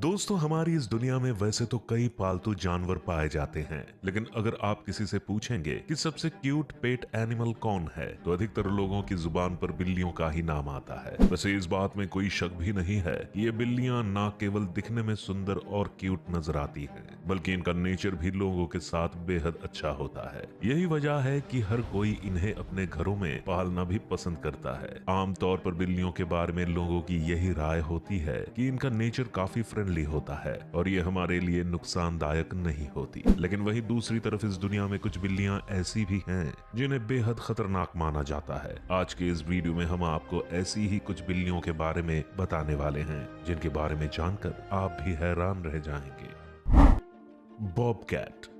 दोस्तों, हमारी इस दुनिया में वैसे तो कई पालतू जानवर पाए जाते हैं, लेकिन अगर आप किसी से पूछेंगे कि सबसे क्यूट पेट एनिमल कौन है, तो अधिकतर लोगों की जुबान पर बिल्लियों का ही नाम आता है। वैसे इस बात में कोई शक भी नहीं है कि ये बिल्लियां ना केवल दिखने में सुंदर और क्यूट नजर आती हैं, बल्कि इनका नेचर भी लोगों के साथ बेहद अच्छा होता है। यही वजह है कि हर कोई इन्हें अपने घरों में पालना भी पसंद करता है। आमतौर पर बिल्लियों के बारे में लोगों की यही राय होती है कि इनका नेचर काफी फ्रेंडली होता है और ये हमारे लिए नुकसानदायक नहीं होती। लेकिन वहीं दूसरी तरफ इस दुनिया में कुछ बिल्लियां ऐसी भी हैं जिन्हें बेहद खतरनाक माना जाता है। आज के इस वीडियो में हम आपको ऐसी ही कुछ बिल्लियों के बारे में बताने वाले हैं जिनके बारे में जानकर आप भी हैरान रह जाएंगे। बॉबकैट।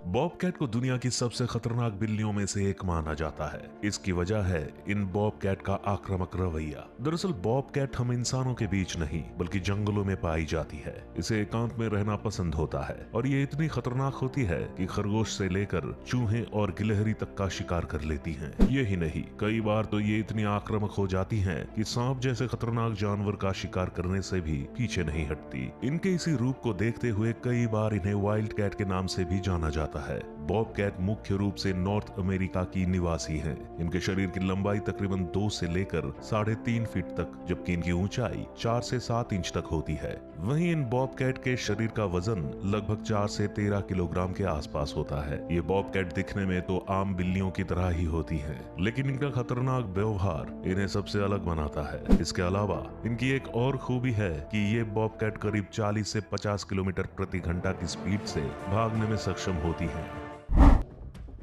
बॉबकैट को दुनिया की सबसे खतरनाक बिल्लियों में से एक माना जाता है। इसकी वजह है इन बॉबकैट का आक्रामक रवैया। दरअसल बॉबकैट हम इंसानों के बीच नहीं बल्कि जंगलों में पाई जाती है। इसे एकांत में रहना पसंद होता है और ये इतनी खतरनाक होती है कि खरगोश से लेकर चूहे और गिलहरी तक का शिकार कर लेती हैं। यही नहीं, कई बार तो ये इतनी आक्रामक हो जाती हैं कि सांप जैसे खतरनाक जानवर का शिकार करने से भी पीछे नहीं हटती। इनके इसी रूप को देखते हुए कई बार इन्हें वाइल्ड कैट के नाम से भी जाना जाता है। बॉबकैट मुख्य रूप से नॉर्थ अमेरिका की निवासी हैं। इनके शरीर की लंबाई तकरीबन 2 से लेकर 3.5 फीट तक, जबकि इनकी ऊंचाई 4 से 7 इंच तक होती है। वहीं इन बॉबकैट के शरीर का वजन लगभग 4 से 13 किलोग्राम के आसपास होता है। ये बॉबकैट दिखने में तो आम बिल्लियों की तरह ही होती हैं, लेकिन इनका खतरनाक व्यवहार इन्हें सबसे अलग बनाता है। इसके अलावा इनकी एक और खूबी है कि ये बॉबकैट करीब 40 से 50 किलोमीटर प्रति घंटा की स्पीड से भागने में सक्षम होती हैं।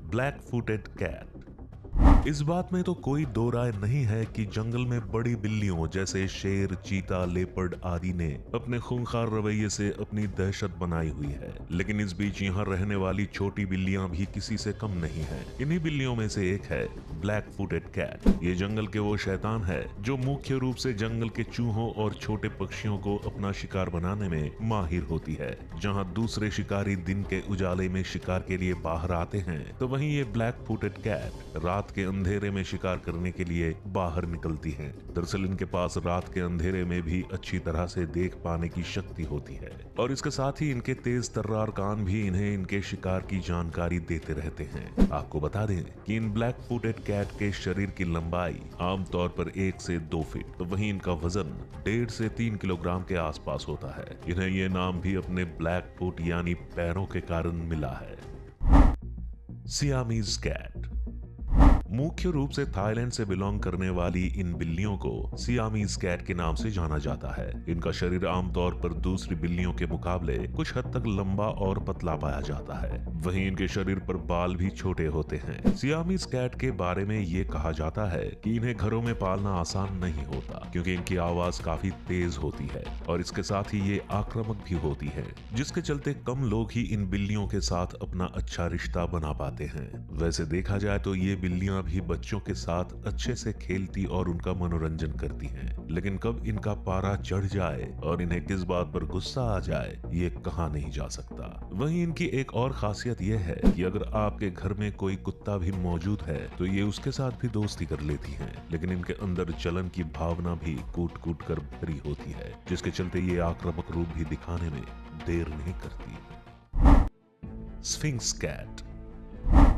Black footed cat. इस बात में तो कोई दो राय नहीं है कि जंगल में बड़ी बिल्लियों जैसे शेर, चीता, लेपर्ड आदि ने अपने खूंखार रवैये से अपनी दहशत बनाई हुई है। लेकिन इस बीच यहाँ रहने वाली छोटी बिल्लियां भी किसी से कम नहीं हैं। इन्हीं बिल्लियों में से एक है ब्लैक फुटेड कैट। ये जंगल के वो शैतान है जो मुख्य रूप से जंगल के चूहों और छोटे पक्षियों को अपना शिकार बनाने में माहिर होती है। जहाँ दूसरे शिकारी दिन के उजाले में शिकार के लिए बाहर आते हैं, तो वहीं ये ब्लैक फुटेड कैट रात के अंधेरे में शिकार करने के लिए बाहर निकलती हैं। दरअसल इनके पास रात के अंधेरे में भी अच्छी तरह से देख पाने की शक्ति होती है और इसके साथ ही इनके तेज तर्रार कान भी इन्हें इनके शिकार की जानकारी देते रहते हैं। आपको बता दें कि इन ब्लैक फुटेड कैट के शरीर की लंबाई आमतौर पर 1 से 2 फीट, तो वहीं इनका वजन 1.5 से 3 किलोग्राम के आसपास होता है। इन्हें ये नाम भी अपने ब्लैक फुट यानी पैरों के कारण मिला है। Siamese cat. मुख्य रूप से थाईलैंड से बिलोंग करने वाली इन बिल्लियों को सियामीज कैट के नाम से जाना जाता है। इनका शरीर आमतौर पर दूसरी बिल्लियों के मुकाबले कुछ हद तक लंबा और पतला पाया जाता है। वहीं इनके शरीर पर बाल भी छोटे होते हैं। सियामीज कैट के बारे में ये कहा जाता है कि इन्हें घरों में पालना आसान नहीं होता, क्योंकि इनकी आवाज काफी तेज होती है और इसके साथ ही ये आक्रामक भी होती है, जिसके चलते कम लोग ही इन बिल्लियों के साथ अपना अच्छा रिश्ता बना पाते हैं। वैसे देखा जाए तो ये बिल्लियां भी बच्चों के साथ अच्छे से खेलती और उनका मनोरंजन करती हैं, लेकिन कब इनका पारा चढ़ जाए और इन्हें किस बात पर गुस्सा आ जाए, ये कहा नहीं जा सकता। वहीं इनकी एक और खासियत यह है कि अगर आपके घर में कोई कुत्ता भी मौजूद है तो ये उसके साथ भी दोस्ती कर लेती हैं, लेकिन इनके अंदर जलन की भावना भी कूट कूट कर भरी होती है, जिसके चलते ये आक्रामक रूप भी दिखाने में देर नहीं करती। Sphinx cat.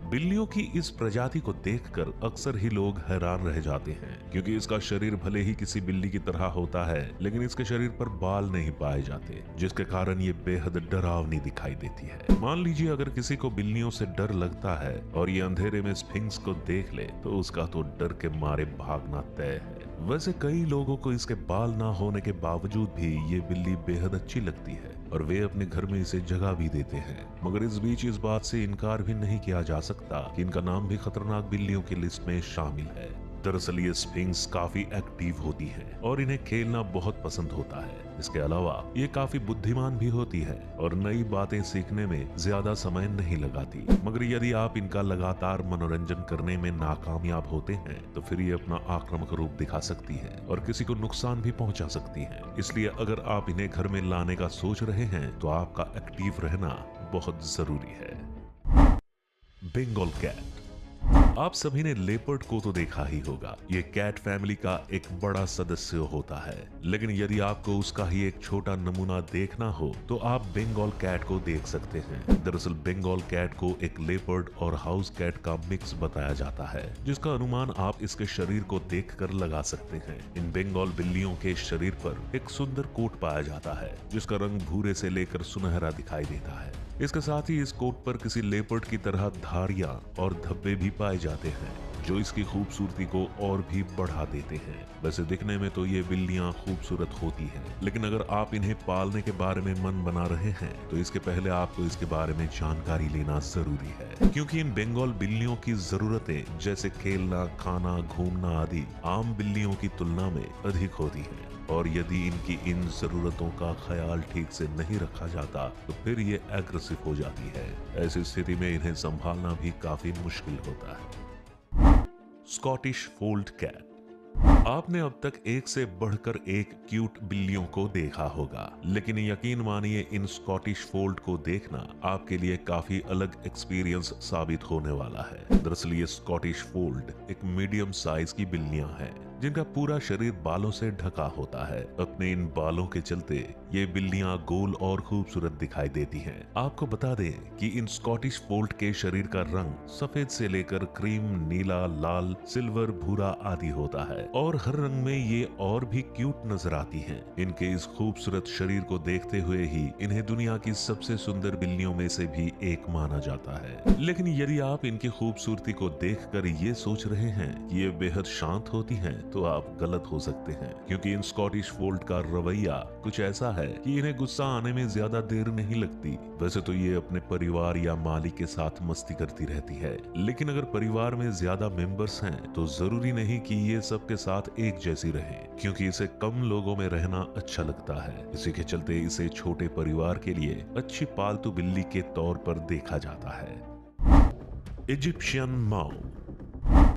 बिल्लियों की इस प्रजाति को देखकर अक्सर ही लोग हैरान रह जाते हैं, क्योंकि इसका शरीर भले ही किसी बिल्ली की तरह होता है, लेकिन इसके शरीर पर बाल नहीं पाए जाते, जिसके कारण ये बेहद डरावनी दिखाई देती है। मान लीजिए अगर किसी को बिल्लियों से डर लगता है और ये अंधेरे में स्फिंक्स को देख ले तो उसका तो डर के मारे भागना तय है। वैसे कई लोगों को इसके बाल ना होने के बावजूद भी ये बिल्ली बेहद अच्छी लगती है और वे अपने घर में इसे जगह भी देते हैं। मगर इस बीच इस बात से इनकार भी नहीं किया जा सकता कि इनका नाम भी खतरनाक बिल्लियों की लिस्ट में शामिल है। दरअसल ये स्फिंक्स काफी एक्टिव होती है और इन्हें खेलना बहुत पसंद होता है। इसके अलावा ये काफी बुद्धिमान भी होती है और नई बातें सीखने में ज्यादा समय नहीं लगाती। मगर यदि आप इनका लगातार मनोरंजन करने में नाकामयाब होते हैं तो फिर ये अपना आक्रामक रूप दिखा सकती है और किसी को नुकसान भी पहुंचा सकती है। इसलिए अगर आप इन्हें घर में लाने का सोच रहे हैं तो आपका एक्टिव रहना बहुत जरूरी है। बंगाल कैट। आप सभी ने लेपर्ड को तो देखा ही होगा। ये कैट फैमिली का एक बड़ा सदस्य होता है, लेकिन यदि आपको उसका ही एक छोटा नमूना देखना हो तो आप बंगाल कैट को देख सकते हैं। दरअसल बंगाल कैट को एक लेपर्ड और हाउस कैट का मिक्स बताया जाता है, जिसका अनुमान आप इसके शरीर को देखकर लगा सकते हैं। इन बंगाल बिल्लियों के शरीर पर एक सुंदर कोट पाया जाता है, जिसका रंग भूरे से लेकर सुनहरा दिखाई देता है। इसके साथ ही इस कोट पर किसी लेपर्ड की तरह धारियां और धब्बे भी पाए जाते हैं, जो इसकी खूबसूरती को और भी बढ़ा देते हैं। वैसे दिखने में तो ये बिल्लियां खूबसूरत होती हैं, लेकिन अगर आप इन्हें पालने के बारे में मन बना रहे हैं तो इसके पहले आपको इसके बारे में जानकारी लेना जरूरी है, क्योंकि इन बंगाल बिल्लियों की जरूरतें जैसे खेलना, खाना, घूमना आदि आम बिल्लियों की तुलना में अधिक होती हैं। और यदि इनकी इन जरूरतों का ख्याल ठीक से नहीं रखा जाता तो फिर ये एग्रेसिव हो जाती है। ऐसी स्थिति में इन्हें संभालना भी काफी मुश्किल होता है। Scottish fold cat. आपने अब तक एक से बढ़कर एक क्यूट बिल्लियों को देखा होगा, लेकिन यकीन मानिए इन स्कॉटिश फोल्ड को देखना आपके लिए काफी अलग एक्सपीरियंस साबित होने वाला है। दरअसल ये स्कॉटिश फोल्ड एक मीडियम साइज की बिल्लियां हैं, जिनका पूरा शरीर बालों से ढका होता है। अपने इन बालों के चलते ये बिल्लियां गोल और खूबसूरत दिखाई देती हैं। आपको बता दें कि इन स्कॉटिश फोल्ड के शरीर का रंग सफेद से लेकर क्रीम, नीला, लाल, सिल्वर, भूरा आदि होता है और हर रंग में ये और भी क्यूट नजर आती हैं। इनके इस खूबसूरत शरीर को देखते हुए ही इन्हें दुनिया की सबसे सुंदर बिल्लियों में से भी एक माना जाता है। लेकिन यदि आप इनकी खूबसूरती को देखकर ये सोच रहे हैं कि ये बेहद शांत होती हैं, तो आप गलत हो सकते हैं, क्योंकि इन स्कॉटिश फोल्ड का रवैया कुछ ऐसा है कि इन्हें गुस्सा आने में ज्यादा देर नहीं लगती। वैसे तो ये अपने परिवार या मालिक के साथ मस्ती करती रहती है, लेकिन अगर परिवार में ज्यादा मेंबर्स हैं तो जरूरी नहीं कि ये सबके साथ एक जैसी रहे, क्योंकि इसे कम लोगों में रहना अच्छा लगता है। इसी के चलते इसे छोटे परिवार के लिए अच्छी पालतू बिल्ली के तौर पर देखा जाता है। इजिप्शियन माओ।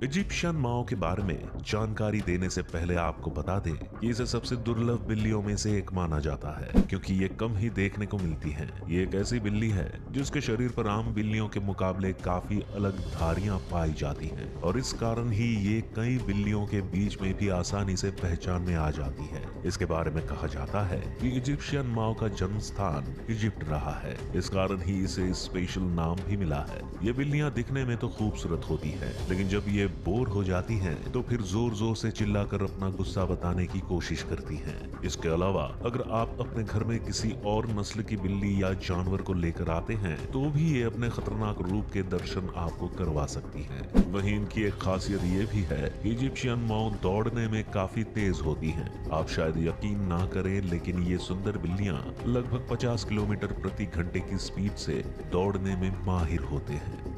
इजिप्शियन माओ के बारे में जानकारी देने से पहले आपको बता दें कि इसे सबसे दुर्लभ बिल्लियों में से एक माना जाता है, क्योंकि ये कम ही देखने को मिलती है। ये एक ऐसी बिल्ली है जिसके शरीर पर आम बिल्लियों के मुकाबले काफी अलग धारियां पाई जाती हैं, और इस कारण ही ये कई बिल्लियों के बीच में भी आसानी से पहचान में आ जाती है। इसके बारे में कहा जाता है कि इजिप्शियन माओ का जन्म स्थान इजिप्ट रहा है, इस कारण ही इसे स्पेशल नाम भी मिला है। ये बिल्लियां दिखने में तो खूबसूरत होती है, लेकिन जब ये बोर हो जाती हैं तो फिर जोर जोर से चिल्लाकर अपना गुस्सा बताने की कोशिश करती हैं। इसके अलावा अगर आप अपने घर में किसी और नस्ल की बिल्ली या जानवर को लेकर आते हैं तो भी ये अपने खतरनाक रूप के दर्शन आपको करवा सकती हैं। वहीं इनकी एक खासियत ये भी है कि इजिप्शियन माओ दौड़ने में काफी तेज होती हैं। आप शायद यकीन ना करें, लेकिन ये सुंदर बिल्लियां लगभग 50 किलोमीटर प्रति घंटे की स्पीड से दौड़ने में माहिर होते हैं।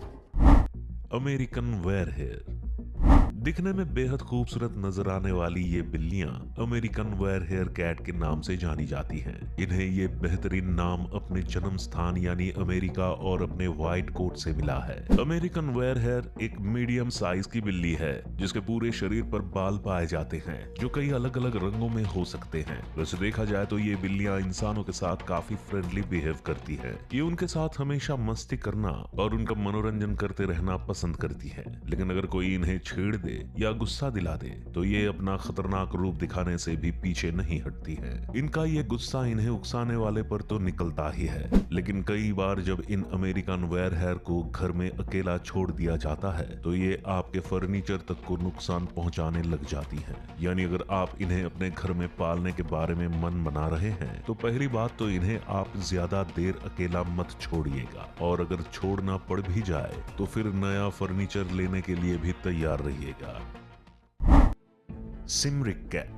अमेरिकन वेयरहेयर। दिखने में बेहद खूबसूरत नजर आने वाली ये बिल्लियां अमेरिकन वेयरहेयर कैट के नाम से जानी जाती हैं। इन्हें ये बेहतरीन नाम अपने जन्म स्थान यानी अमेरिका और अपने व्हाइट कोट से मिला है। अमेरिकन वेयरहेयर एक मीडियम साइज की बिल्ली है जिसके पूरे शरीर पर बाल पाए जाते हैं, जो कई अलग अलग रंगों में हो सकते हैं। वैसे देखा जाए तो ये बिल्लियां इंसानों के साथ काफी फ्रेंडली बिहेव करती है। ये उनके साथ हमेशा मस्ती करना और उनका मनोरंजन करते रहना पसंद करती है, लेकिन अगर कोई इन्हें छेड़ दे या गुस्सा दिला दे तो ये अपना खतरनाक रूप दिखाने से भी पीछे नहीं हटती है। इनका ये गुस्सा इन्हें उकसाने वाले पर तो निकलता ही है, लेकिन कई बार जब इन अमेरिकन वेयरहेयर को घर में अकेला छोड़ दिया जाता है तो ये आपके फर्नीचर तक को नुकसान पहुंचाने लग जाती हैं। यानी अगर आप इन्हें अपने घर में पालने के बारे में मन बना रहे हैं तो पहली बात तो इन्हें आप ज्यादा देर अकेला मत छोड़िएगा, और अगर छोड़ना पड़ भी जाए तो फिर नया फर्नीचर लेने के लिए भी तैयार रहिएगा। सिमरिक कैट।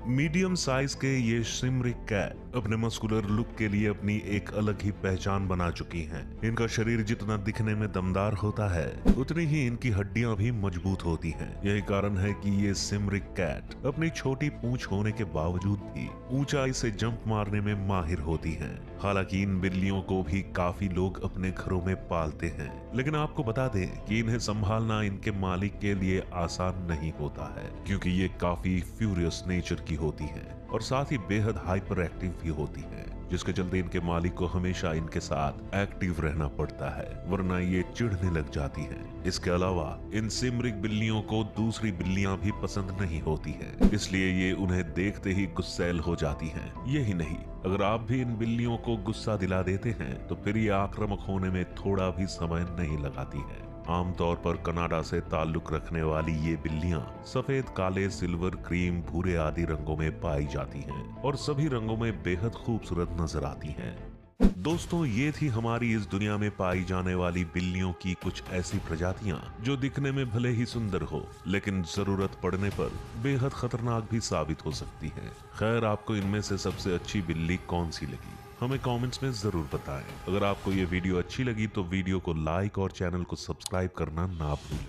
मीडियम साइज के ये सिमरिक कैट अपने मस्कुलर लुक के लिए अपनी एक अलग ही पहचान बना चुकी हैं। इनका शरीर जितना दिखने में दमदार होता है उतनी ही इनकी हड्डियां भी मजबूत होती हैं। यही कारण है कि ये सिमरिक कैट अपनी छोटी पूंछ होने के बावजूद भी ऊंचाई से जंप मारने में माहिर होती हैं। हालांकि इन बिल्लियों को भी काफी लोग अपने घरों में पालते हैं, लेकिन आपको बता दें कि इन्हें संभालना इनके मालिक के लिए आसान नहीं होता है, क्योंकि ये काफी फ्यूरियस नेचर की होती है और साथ ही बेहद हाइपर एक्टिव भी होती है, जिसके चलते इनके मालिक को हमेशा इनके साथ एक्टिव रहना पड़ता है, वरना ये चिढ़ने लग जाती हैं। इसके अलावा इन सिमरिक बिल्लियों को दूसरी बिल्लियां भी पसंद नहीं होती हैं, इसलिए ये उन्हें देखते ही गुस्सैल हो जाती हैं। यही नहीं, अगर आप भी इन बिल्लियों को गुस्सा दिला देते हैं तो फिर ये आक्रामक होने में थोड़ा भी समय नहीं लगाती है। आमतौर पर कनाडा से ताल्लुक रखने वाली ये बिल्लियां सफेद, काले, सिल्वर, क्रीम, भूरे आदि रंगों में पाई जाती हैं और सभी रंगों में बेहद खूबसूरत नजर आती हैं। दोस्तों, ये थी हमारी इस दुनिया में पाई जाने वाली बिल्लियों की कुछ ऐसी प्रजातियां जो दिखने में भले ही सुंदर हो, लेकिन जरूरत पड़ने पर बेहद खतरनाक भी साबित हो सकती है। खैर, आपको इनमें से सबसे अच्छी बिल्ली कौन सी लगी, हमें कमेंट्स में जरूर बताएं। अगर आपको ये वीडियो अच्छी लगी तो वीडियो को लाइक और चैनल को सब्सक्राइब करना ना भूलें।